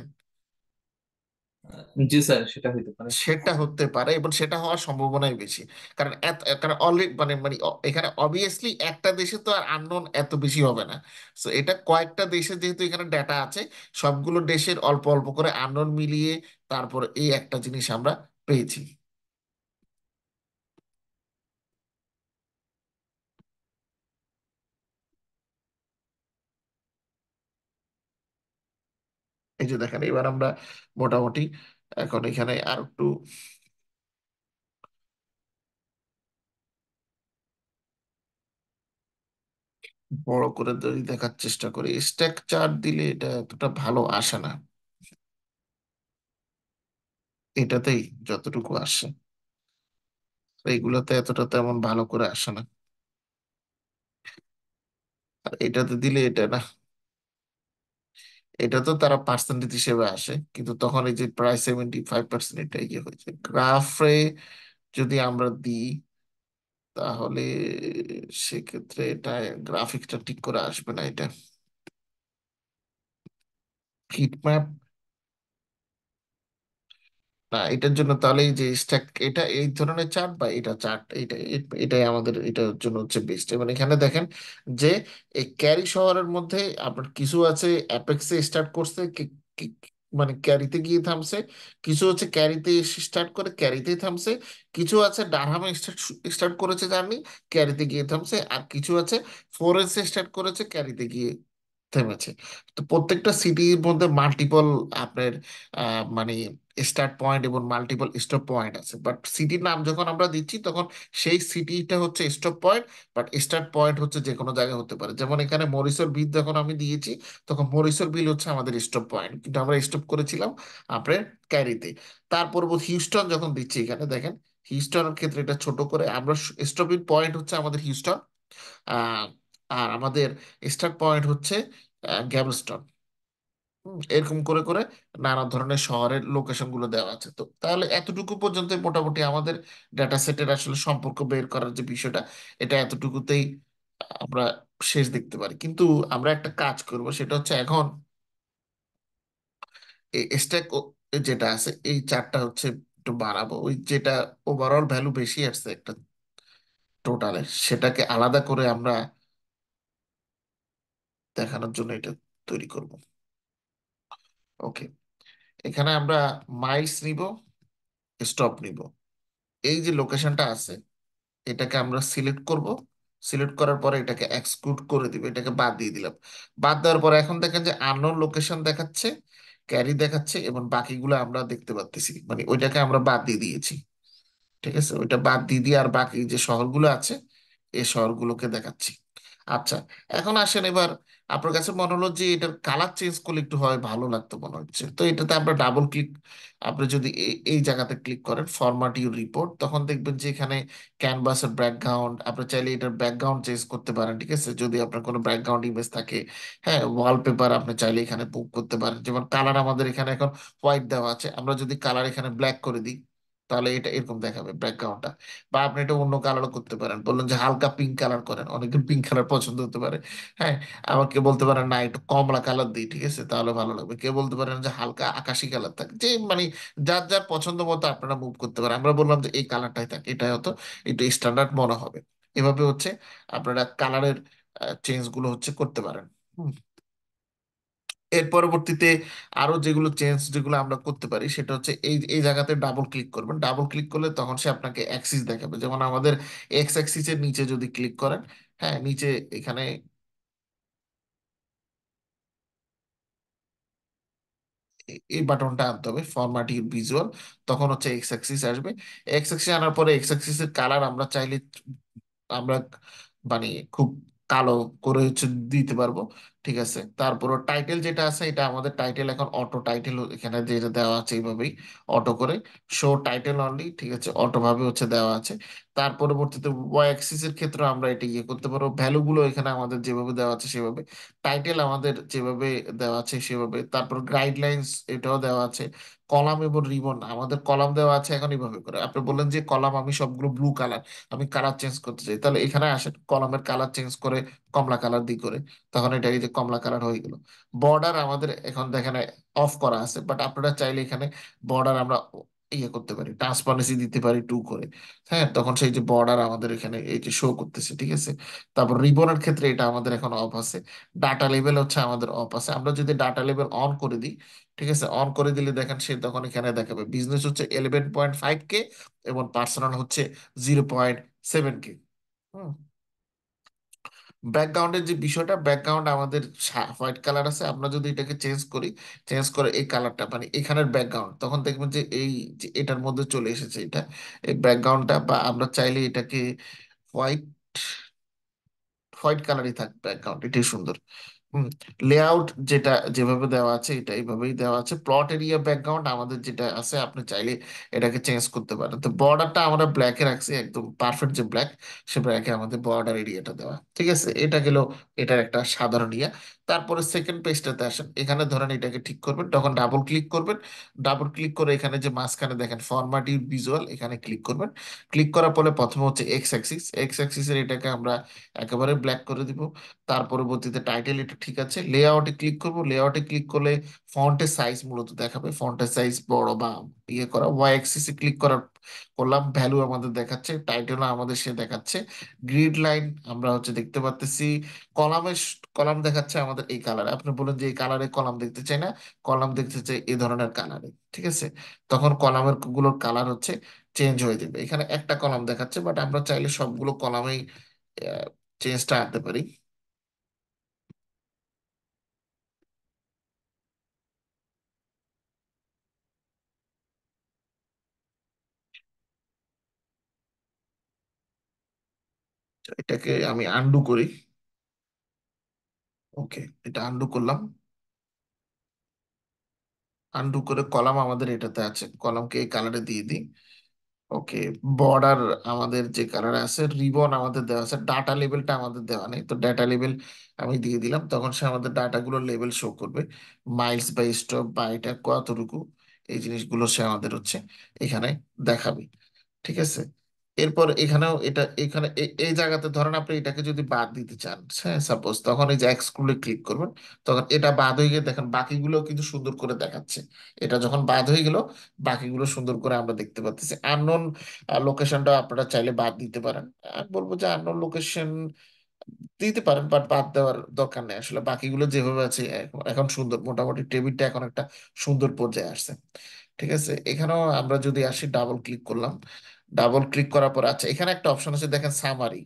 জি স্যার, সেটা হইতে পারে। সেটা হতে পারে এবং সেটা হওয়ার সম্ভাবনাই বেশি। কারণ কারণ অলরেডি মানে মানে এখানে অবভিয়াসলি একটা দেশে তো আর আননোন এত বেশি হবে না। তো এটা কয়েকটা দেশে যেহেতু এখানে ডেটা আছে, সবগুলো দেশের অল্প অল্প করে আননোন মিলিয়ে তারপর এই একটা জিনিস আমরা পেয়েছি। এই যে দেখেন এবার আমরা মোটামুটি এখন এখানে আর একটু বড় করে যদি দেখার চেষ্টা করি, স্ট্যাক চার্ট দিলে এটা এতটা ভালো আসে না, এটাতেই যতটুকু আসে, এইগুলোতে এতটা তেমন ভালো করে আসে না। আর এটাতে দিলে এটা না, এটা তো তারা পার্সেন্টেজ হিসেবে আসে, কিন্তু তখন এই যে প্রায় 75% এটা ইয়ে হয়েছে গ্রাফে যদি আমরা দিই, তাহলে সেক্ষেত্রে এটা গ্রাফিক্সটা ঠিক করে আসবে না। এটা হিট ম্যাপ না, এটার জন্য তাহলে এই যে স্ট্যাক, এটা এই ধরনের চার্ট বা এটা চার্ট, এটাই আমাদের এটার জন্য হচ্ছে বেস্ট। এবং এখানে দেখেন যে এই ক্যারি শহরের মধ্যে আপনার কিছু আছে অ্যাপেক্সে স্টার্ট করছে, মানে ক্যারিতে গিয়ে থামছে, কিছু হচ্ছে ক্যারিতে স্টার্ট করে ক্যারিতেই থামছে, কিছু আছে ডারহামে স্টার্ট স্টার্ট করেছে জার্নি, ক্যারিতে গিয়ে থামছে, আর কিছু আছে ফ্লোরেন্সে স্টার্ট করেছে ক্যারিতে গিয়ে থেমেছে। তো প্রত্যেকটা সিটির মধ্যে মাল্টিপল আপনার মানে স্টার্ট পয়েন্ট এবং মাল্টিপল স্টপ পয়েন্ট আছে। বাট সিটির নাম যখন আমরা দিচ্ছি তখন সেই সিটিটা হচ্ছে stop point, but start point হচ্ছে যে কোনো জায়গায় হতে পারে। যেমন এখানে মরিসর বিল যখন আমি দিয়েছি তখন মরিসর বিল হচ্ছে আমাদের স্টপ পয়েন্ট, কিন্তু আমরা স্টপ করেছিলাম আপনার ক্যারিতে। তার পরবর্তী হিউস্টন যখন দিচ্ছি এখানে দেখেন, হিউস্টনের ক্ষেত্রে এটা ছোট করে আমরা, স্টপিং পয়েন্ট হচ্ছে আমাদের হিউস্টন, আহ, আর আমাদের স্টার্ট পয়েন্ট হচ্ছে গ্যাভেলস্টন। এরকম করে করে নানা ধরনের শহরের লোকেশন গুলো দেওয়া আছে। তো তাহলে এতটুকু পর্যন্ত মোটামুটি আমাদের ডেটা সেটের আসলে সম্পর্ক বের করার যে বিষয়টা, এটা এতটুকুতেই আমরা শেষ দেখতে পারি। কিন্তু আমরা একটা কাজ করব, সেটা হচ্ছে এখন এই স্ট্যাক যেটা আছে এই চারটা হচ্ছে একটু বাড়াবো, ওই যেটা ওভারঅল ভ্যালু বেশি আসছে একটা, টোটালে সেটাকে আলাদা করে আমরা দেখানোর জন্য এটা তৈরি করব। ওকে, এখানে আমরা মাইলস নিব, স্টপ নিব। এই যে লোকেশনটা আছে এটাকে আমরা সিলেক্ট করব। সিলেক্ট করার পরে এটাকে এক্সক্লুড করে দিব, এটাকে বাদ দিয়ে দিলাম। বাদ দেওয়ার পরে এখন দেখেন যে আননোন লোকেশন দেখাচ্ছে, ক্যারি দেখাচ্ছে, এবং বাকিগুলো আমরা দেখতে পাচ্ছি, মানে ওইটাকে আমরা বাদ দিয়ে দিয়েছি। ঠিক আছে, ওইটা বাদ দিয়ে দিয়ে আর বাকি যে শহরগুলো আছে এই শহরগুলোকে দেখাচ্ছি। আচ্ছা, এখন আসেন এবার, আপনার কাছে মনে হলো যে এটার কালার চেঞ্জ করলে একটু হয় ভালো লাগতো মনে হচ্ছে, তো এটাতে আমরা ডাবল ক্লিক, আপনি যদি এই জায়গাতে ক্লিক করেন ফরম্যাট ইউর রিপোর্ট, তখন দেখবেন যে এখানে ক্যানভাসের ব্যাকগ্রাউন্ড, আপনি চাইলে এটার ব্যাকগ্রাউন্ড চেঞ্জ করতে পারেন। ঠিক আছে, যদি আপনার কোনো ব্যাকগ্রাউন্ড ইমেজ থাকে, হ্যাঁ, ওয়ালপেপার আপনি চাইলে এখানে বুক করতে পারেন। যেমন কালার আমাদের এখানে এখন হোয়াইট দেওয়া আছে, আমরা যদি কালার এখানে ব্ল্যাক করে দিই তাহলে এটা এরকম দেখাবে ব্যাকগ্রাউন্ডটা। বা আপনি এটা অন্য কালারও করতে পারেন, বললেন যে হালকা পিঙ্ক কালার করেন, অনেকের পিঙ্ক কালার পছন্দ হতে পারে। হ্যাঁ, আবার কেউ বলতে পারেন না একটু কমলা কালার দিই, ঠিক আছে, তাহলে ভালো লাগবে। কেউ বলতে পারেন যে হালকা আকাশি কালার থাকে, যে মানে যার যার পছন্দ মতো আপনারা মুভ করতে পারেন। আমরা বললাম যে এই কালারটাই থাকে, এটা হয়তো একটু স্ট্যান্ডার্ড মনে হবে। এভাবে হচ্ছে আপনারা কালারের চেঞ্জ গুলো হচ্ছে করতে পারেন। হুম। এর পরবর্তীতে আরো যেগুলো চেঞ্জ যেগুলো আমরা করতে পারি সেটা হচ্ছে এই এই জায়গাতে ডাবল ক্লিক করবেন। ডাবল ক্লিক করলে তখন সে আপনাকে অ্যাক্সিস দেখাবে, যেমন আমাদের এক্স অ্যাক্সিসের নিচে যদি ক্লিক করেন, হ্যাঁ, নিচে এখানে এই বাটনটা আনতে হবে, ফরম্যাট ইউর ভিজুয়াল, তখন হচ্ছে এক্স অ্যাক্সিস আসবে। এক্স অ্যাক্সিস আনার পরে এক্স অ্যাক্সিসের কালার আমরা চাইলে আমরা মানে খুব কালো করে হচ্ছে দিতে পারবো। ঠিক আছে, তারপর টাইটেল যেটা আছে এটা আমাদের টাইটেল এখন অটো টাইটেল এখানে যেটা দেওয়া আছে এইভাবেই অটো করে শো টাইটেল অনলি, ঠিক আছে, অটো ভাবে হচ্ছে দেওয়া আছে। তার পরবর্তীতে ওয়াই অ্যাক্সিস এর ক্ষেত্রে আমরা এটা ইয়ে করতে পারবো, ভ্যালু গুলো এখানে আমাদের যেভাবে দেওয়া আছে সেভাবে, টাইটেল আমাদের যেভাবে দেওয়া আছে সেভাবে, তারপর গাইডলাইন্স এটাও দেওয়া আছে। কলাম এবং রিবন আমাদের কলাম দেওয়া আছে এখন এইভাবে করে। আপনি বললেন যে কলাম আমি সবগুলো ব্লু কালার, আমি কালার চেঞ্জ করতে চাই, তাহলে এখানে আসেন কলমের কালার চেঞ্জ করে কমলা কালার দিয়ে করে, তখন এটা এই যে কমলা কালার হয়ে গেল। বর্ডার আমাদের এখন দেখেন অফ করা আছে, বাট আপনারা চাইলে এখানে বর্ডার আমরা ইয়ে করতে পারি, ট্রান্সপারেন্সি দিতে পারি টু করে। হ্যাঁ, তখন সেই যে বর্ডার আমাদের এখানে এই যে শো করতেছে। ঠিক আছে, তারপর রিবনের ক্ষেত্রে এটা আমাদের এখন অফ আছে। ডাটা লেভেল হচ্ছে আমাদের অফ আছে, আমরা যদি ডাটা লেভেল অন করে দিই, ঠিক আছে, অন করে দিলে দেখেন সে তখন এখানে দেখাবে বিজনেস হচ্ছে 11.5K এবং পার্সোনাল হচ্ছে 0.7K। হুম। ব্যাকগ্রাউন্ডের যে বিষয়টা, ব্যাকগ্রাউন্ড আমাদের হোয়াইট কালার আছে, আমরা যদি এটাকে চেঞ্জ করি, চেঞ্জ করে এই কালারটা মানে এখানের ব্যাকগ্রাউন্ড, তখন দেখবেন যে এই যে এটার মধ্যে চলে এসেছে এটা, এই ব্যাকগ্রাউন্ডটা। বা আমরা চাইলে এটাকে হোয়াইট হোয়াইট কালারই থাকবে ব্যাকগ্রাউন্ড, এটাই সুন্দর। হুম। লেআউট যেটা যেভাবে দেওয়া আছে এটা এইভাবেই দেওয়া আছে। প্লট এরিয়া ব্যাকগ্রাউন্ড আমাদের যেটা আছে আপনি চাইলে এটাকে চেঞ্জ করতে পারেন। তো বর্ডারটা আমরা ব্ল্যাকে রাখছি, একদম পারফেক্ট যে ব্ল্যাক, সে ব্ল্যাকে আমাদের বর্ডার এরিয়াটা দেওয়া। ঠিক আছে, এটা গেল এটার একটা সাধারণ ইয়া। তারপরে সেকেন্ড পেজটাতে আসেন, এখানে ধরেন এটাকে ঠিক করবেন, তখন ডাবল ক্লিক করবেন। ডাবল ক্লিক করে এখানে যে মাঝখানে দেখেন ফরম্যাট ইউর ভিজুয়াল, এখানে ক্লিক করবেন। ক্লিক করার পরে প্রথমে হচ্ছে এক্স অ্যাক্সিস, এক্স অ্যাক্সিসের এটাকে আমরা একেবারে ব্ল্যাক করে দিব। তার পরবর্তীতে টাইটেল এটা ঠিক আছে, লেআউটে ক্লিক করব। লেআউটে ক্লিক করলে ফন্টের সাইজ মূলত দেখাবে, ফন্টের সাইজ বড় বা ইয়ে করা। ওয়াই অ্যাক্সিসে ক্লিক করার করলাম, ভ্যালু আমাদের দেখাচ্ছে, টাইটেল আমাদের সে দেখাচ্ছে। গ্রিড লাইন আমরা হচ্ছে দেখতে পাচ্তেছি। কলামের কলাম দেখাচ্ছে আমাদের এই কালারে, আপনি বলেন যে এই কালারে কলাম দেখতে চাই না, কলাম দেখতে চাই এই ধরনের কালারে। ঠিক আছে, তখন কলামের গুলোর কালার হচ্ছে চেঞ্জ হয়ে যাবে। এখানে একটা কলাম দেখাচ্ছে, বাট আমরা চাইলে সবগুলো কলামেই চেঞ্জটা আনতে পারি। এটাকে আমি আন্ডু করি। ওকে, এটা আন্ডু করলাম। আন্ডু করে কলাম আমাদের এটাতে আছে, কলামকে এই কালারে দিয়ে দিই। ওকে, বর্ডার আমাদের যে কালারে আছে, রিবন আমাদের দেওয়া আছে, ডাটা লেভেলটা আমাদের দেওয়া নেই, তো ডাটা লেভেল আমি দিয়ে দিলাম, তখন সে আমাদের ডাটাগুলো লেভেল শো করবে। মাইলস বা স্টপ বা এটা কতটুকু, এই জিনিসগুলো সে আমাদের হচ্ছে এখানে দেখাবে। ঠিক আছে, এরপর এখানেও এটা এখানে এই জায়গাতে ধরেন আপনি এটাকে যদি বাদ দিতে চান, হ্যাঁ সাপোজ, তখন এই যে এক্সক্লুডে ক্লিক করবেন, তখন এটা বাদ হয়ে গিয়ে দেখেন বাকিগুলো কিন্তু সুন্দর করে দেখাচ্ছে। এটা যখন বাদ হয়ে গেল, বাকিগুলো সুন্দর করে আমরা দেখতে পাচ্ছি। আননোন লোকেশনটা আপনারা চাইলে বাদ দিতে পারেন। আমি বলবো যে আননোন লোকেশন দিতে পারেন, বাট বাদ দেওয়ার দরকার নেই আসলে। বাকিগুলো যেভাবে আছে এখন এখন সুন্দর, মোটামুটি টেবিলটা এখন একটা সুন্দর পর্যায়ে আসছে। ঠিক আছে, এখানেও আমরা যদি আসি, ডাবল ক্লিক করলাম। ডাবল ক্লিক করার পর আচ্ছা, এখানে একটা অপশন আছে দেখেন, সামারি।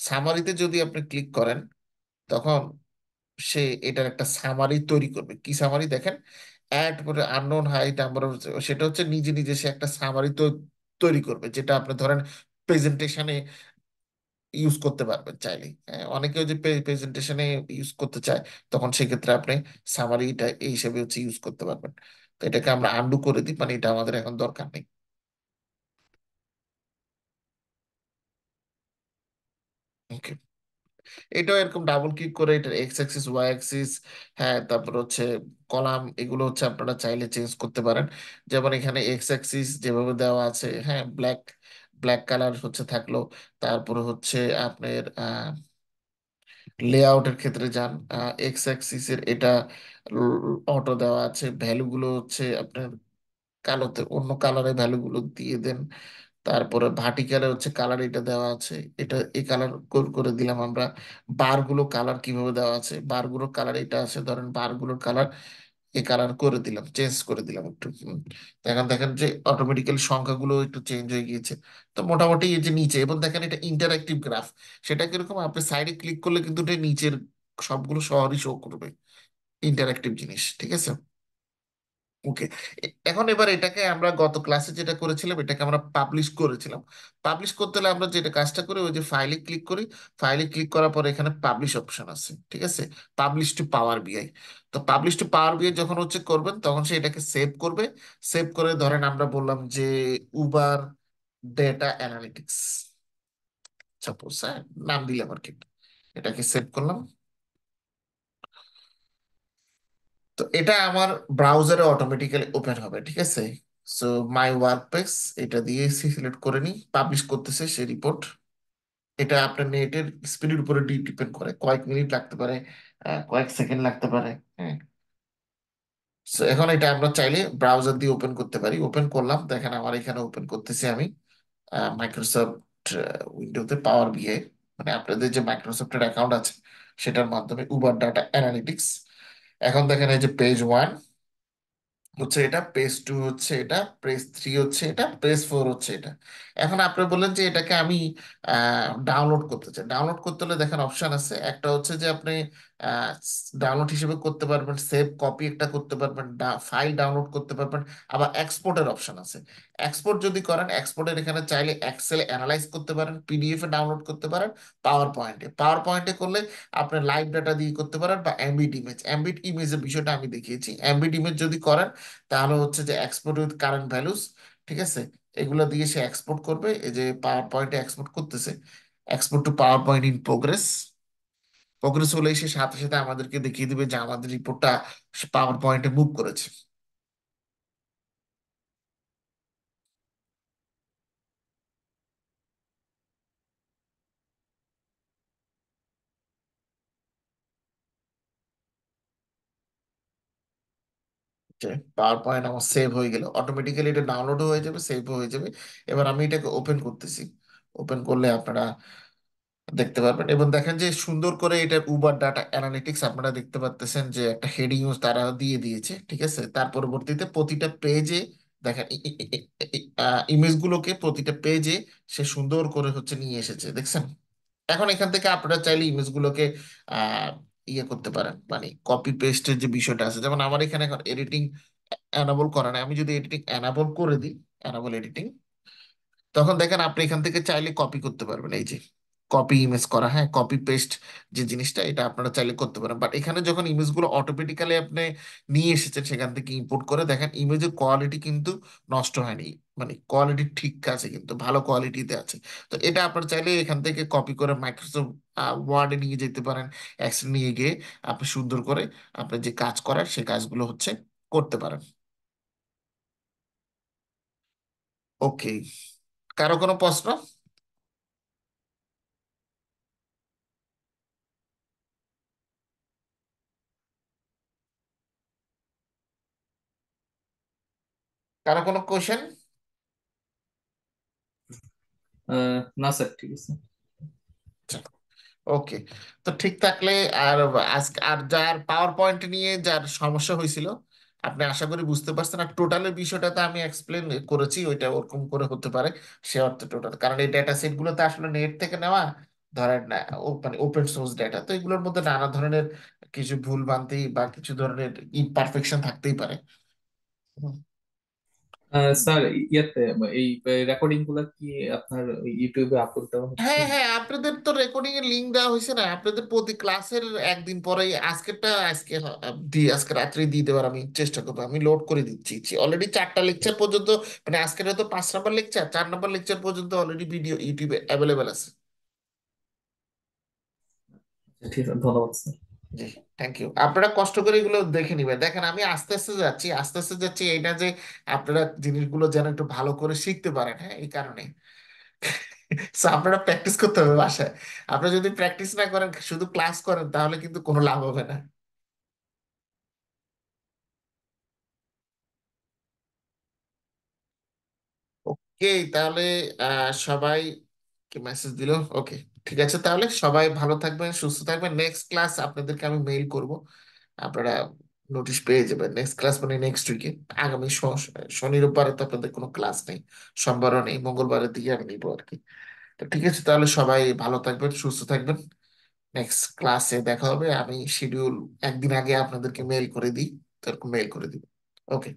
সামারিতে যদি আপনি ক্লিক করেন, তখন সে এটার একটা সামারি তৈরি করবে। কি সামারি দেখেন, অ্যাড করে আননোন হাইট নাম্বার, সেটা হচ্ছে নিজে নিজে সে একটা সামারি তৈরি করবে, যেটা আপনি ধরেন প্রেজেন্টেশনে ইউজ করতে পারবেন চাইলে। হ্যাঁ, অনেকে ওই যে প্রেজেন্টেশনে ইউজ করতে চায়, তখন সেক্ষেত্রে আপনি সামারিটা এই হিসেবে হচ্ছে ইউজ করতে পারবেন। তো এটাকে আমরা আন্ডু করে দিই, মানে এটা আমাদের এখন দরকার নেই। ওকে, এটাও এরকম ডাবল ক্লিক করে এটার এক্স অ্যাক্সিস, ওয়াই অ্যাক্সিস, হ্যাঁ, তারপর হচ্ছে কলাম, এগুলো হচ্ছে আপনারা চাইলে চেঞ্জ করতে পারেন। যেমন এখানে এক্স অ্যাক্সিস যেভাবে দেওয়া আছে, হ্যাঁ, ব্ল্যাক ব্ল্যাক কালার হচ্ছে থাকলো। তারপরে হচ্ছে আপনার লেআউটের ক্ষেত্রে যান, এক্স অ্যাক্সিস এর এটা অটো দেওয়া আছে, ভ্যালুগুলো হচ্ছে আপনার কালোতে অন্য কালারে ভ্যালুগুলো দিয়ে দেন। তারপরে ভার্টিক্যালে হচ্ছে কালার এটা দেওয়া আছে, এটা এই কালার করে দিলাম আমরা। বারগুলো কালার কিভাবে দেওয়া আছে, বারগুলোর কালার এটা আছে, ধরেন বারগুলোর কালার এই কালার করে দিলাম, চেঞ্জ করে দিলাম একটু। দেখেন দেখেন যে অটোমেটিক্যালি সংখ্যাগুলো একটু চেঞ্জ হয়ে গিয়েছে। তো মোটামুটি এই যে নিচে, এবং দেখেন এটা ইন্টারঅ্যাক্টিভ গ্রাফ। সেটা কিরকম, আপনি সাইডে ক্লিক করলে কিন্তু এটা নিচের সবগুলো শহরই শো করবে, ইন্টারঅ্যাক্টিভ জিনিস। ঠিক আছে, ওকে। এখন এবার এটাকে আমরা গত ক্লাসে যেটা করেছিলাম, এটাকে আমরা পাবলিশ করেছিলাম। পাবলিশ করতে হলে আমরা যেটা কাজটা করি, ওই যে ফাইলে ক্লিক করি। ফাইলে ক্লিক করার পর এখানে পাবলিশ অপশন আছে, ঠিক আছে, পাবলিশ টু পাওয়ার বিআই। তো পাবলিশ টু পাওয়ার বিআই যখন হচ্ছে করবেন, তখন সে এটাকে সেভ করবে। সেভ করে ধরেন আমরা বললাম যে উবার ডেটা অ্যানালিটিক্স, সাপোজ, হ্যাঁ, নাম দিলাম আর কি। এটাকে সেভ করলাম। তো এটা আমার ব্রাউজারে অটোমেটিক্যালি ওপেন হবে, ঠিক আছে। সো মাই ওয়ার্ক পেজ, এটা দিয়ে সিলেক্ট করে নিই, পাবলিশ করতেছে সে রিপোর্ট। এটা আপনার নেটের স্পিডের উপরে ডিপেন্ড করে, কয়েক মিনিট লাগতে পারে, কয়েক সেকেন্ড লাগতে পারে। হ্যাঁ, সো এখন এটা আমরা চাইলে ব্রাউজার দিয়ে ওপেন করতে পারি। ওপেন করলাম, দেখেন আমার এখানে ওপেন করতেছি আমি মাইক্রোসফট উইন্ডোতে পাওয়ার বিআই, মানে আপনাদের যে মাইক্রোসফটের অ্যাকাউন্ট আছে সেটার মাধ্যমে উবার ডাটা অ্যানালিটিক্স। এখন দেখেন এই যে পেজ 1 হচ্ছে এটা, পেজ 2 হচ্ছে এটা, পেজ 3 হচ্ছে এটা, পেজ 4 হচ্ছে এটা। এখন আপনি বললেন যে এটাকে আমি ডাউনলোড করতে চাই। ডাউনলোড করতে হলে দেখেন অপশন আছে, একটা হচ্ছে যে আপনি ডাউনলোড হিসেবে করতে পারবেন, সেভ কপি একটা করতে পারবেন, ফাইল ডাউনলোড করতে পারবেন, আবার এক্সপোর্টের অপশন আছে। এক্সপোর্ট যদি করেন, এক্সপোর্টের এখানে চাইলে এক্সেলে অ্যানালাইজ করতে পারেন, পিডিএফ এ ডাউনলোড করতে পারেন, পাওয়ার পয়েন্টে করলে আপনি লাইভ ডাটা দিয়ে করতে পারেন, বা এমবিট ইমেজের বিষয়টা আমি দেখিয়েছি। এমবিট ইমেজ যদি করেন, তাহলে হচ্ছে যে এক্সপোর্ট উইথ কারেন্ট ভ্যালুস, ঠিক আছে, এগুলো দিয়ে সে এক্সপোর্ট করবে। এই যে পাওয়ার পয়েন্টে এক্সপোর্ট করতেছে, export two power point in progress. Progress হলে সে সাথে সাথে আমাদেরকে দেখিয়ে দিবে যে আমাদের রিপোর্টটা পাওয়ার পয়েন্টে মুভ করেছে। পাওয়ার পয়েন্ট আমার সেভ হয়ে গেল, অটোমেটিক্যালি এটা ডাউনলোড হয়ে যাবে, সেভ হয়ে যাবে। এবার আমি এটাকে ওপেন করতেছি। ওপেন করলে আপনারা দেখতে পারবেন, এবং দেখেন যে সুন্দর করে এটা উবার ডাটা অ্যানালিটিক্স আপনারা দেখতে পাচ্ছেন যে একটা হেডিং তারা দিয়ে দিয়েছে। ঠিক আছে, তার পরবর্তীতে প্রতিটা পেজে দেখেন ইমেজগুলোকে প্রতিটা পেজে সে সুন্দর করে হচ্ছে নিয়ে এসেছে, দেখছেন। এখন এখান থেকে আপনারা চাইলে ইমেজগুলোকে আহ ইয়ে করতে পারেন, মানে কপি পেস্টের যে বিষয়টা আছে। যেমন আমার এখানে এখন এডিটিং অ্যানাবল করা নাই, আমি যদি এডিটিং অ্যানাবল করে দিই, অ্যানাবল এডিটিং, তখন দেখেন আপনি এখান থেকে চাইলে কপি করতে পারবেন। এই যে কপি ইমেজ করা, হ্যাঁ, কপি পেস্ট যে জিনিসটা, এটা আপনারা চাইলে করতে পারেন। বাট এখানে যখন ইমেজগুলো অটোমেটিক্যালি আপনি নিয়ে এসেছেন সেখান থেকে ইম্পোর্ট করে, দেখেন ইমেজের কোয়ালিটি কিন্তু নষ্ট হয়নি, মানে কোয়ালিটি ঠিক আছে, কিন্তু ভালো কোয়ালিটিতে আছে। তো এটা আপনারা চাইলে এখান থেকে কপি করে মাইক্রোসফট ওয়ার্ডে নিয়ে যেতে পারেন, এক্সেল নিয়ে গিয়ে আপনি সুন্দর করে আপনি যে কাজ করার সেই কাজগুলো হচ্ছে করতে পারেন। ওকে, কারো কোনো প্রশ্ন? কারো কোনো কোশ্চেন? না স্যার, ঠিক আছে। ওকে। তো ঠিক থাকলে, আর আজকে আর যার পাওয়ার পয়েন্ট নিয়ে যার সমস্যা হয়েছিল, আপনি আশা করি বুঝতে পারছেন। আর টোটালের বিষয়টা তো আমি এক্সপ্লেন করেছি, ওইটা ওরকম করে হতে পারে সে অর্থে টোটাল, কারণ এই ডেটা সেট গুলো তো আসলে নেট থেকে নেওয়া, ধরেন না, মানে ওপেন সোর্স ডেটা, তো এগুলোর মধ্যে নানা ধরনের কিছু ভুল ভ্রান্তি বা কিছু ধরনের ইমপারফেকশন থাকতেই পারে। হুম। স্যার, ইয়াতে এই রেকর্ডিং গুলা কি আপনার ইউটিউবে আপলোড দেওয়া হচ্ছে? হ্যাঁ হ্যাঁ, আপনাদের তো রেকর্ডিং এর লিঙ্ক দেওয়া হয়েছে না? আপনাদের প্রতি ক্লাসের একদিন পরেই, আজকেরটা আজকে আজকে রাত্রে দিয়ে দেওয়ার আমি চেষ্টা করবো। আমি লোড করে দিচ্ছি অলরেডি 4টা লেকচার পর্যন্ত, মানে আজকের তো 5 নম্বর লেকচার, 4 নম্বর লেকচার পর্যন্ত অলরেডি ভিডিও ইউটিউবে অ্যাভেলেবেল আছে। আচ্ছা, ঠিক আছে, ধন্যবাদ স্যার। G, thank you. আপনারা কষ্ট করে এগুলো দেখে নিবেন। দেখেন আমি আস্তে আস্তে যাচ্ছি, আস্তে আস্তে যাচ্ছি, এই না যে আপনারা জিনিসগুলো যেন একটু ভালো করে শিখতে পারেন, হ্যাঁ, এই কারণে। So, আপনারা প্র্যাকটিস করতে হবে বাসায়। আপনারা যদি প্র্যাকটিস না করেন, শুধু ক্লাস করেন, তাহলে কিন্তু কোনো লাভ হবে না। ওকে, তাহলে সবাই কি মেসেজ দিল? ওকে, ঠিক আছে, তাহলে সবাই ভালো থাকবেন, সুস্থ থাকবেন। নেক্সট ক্লাস আপনাদেরকে আমি মেইল করব, আপনারা নোটিশ পেয়ে যাবেন। নেক্সট ক্লাস মানে নেক্সট উইকে, আগামী শনি রোববারে তো আপনাদের কোনো ক্লাস নেই, সোমবারও নেই, মঙ্গলবারের দিকে আমি নিবো আর কি। তো ঠিক আছে, তাহলে সবাই ভালো থাকবেন, সুস্থ থাকবেন। নেক্সট ক্লাসে দেখা হবে। আমি শিডিউল একদিন আগে আপনাদেরকে মেইল করে দিই, তো মেইল করে দিব। ওকে।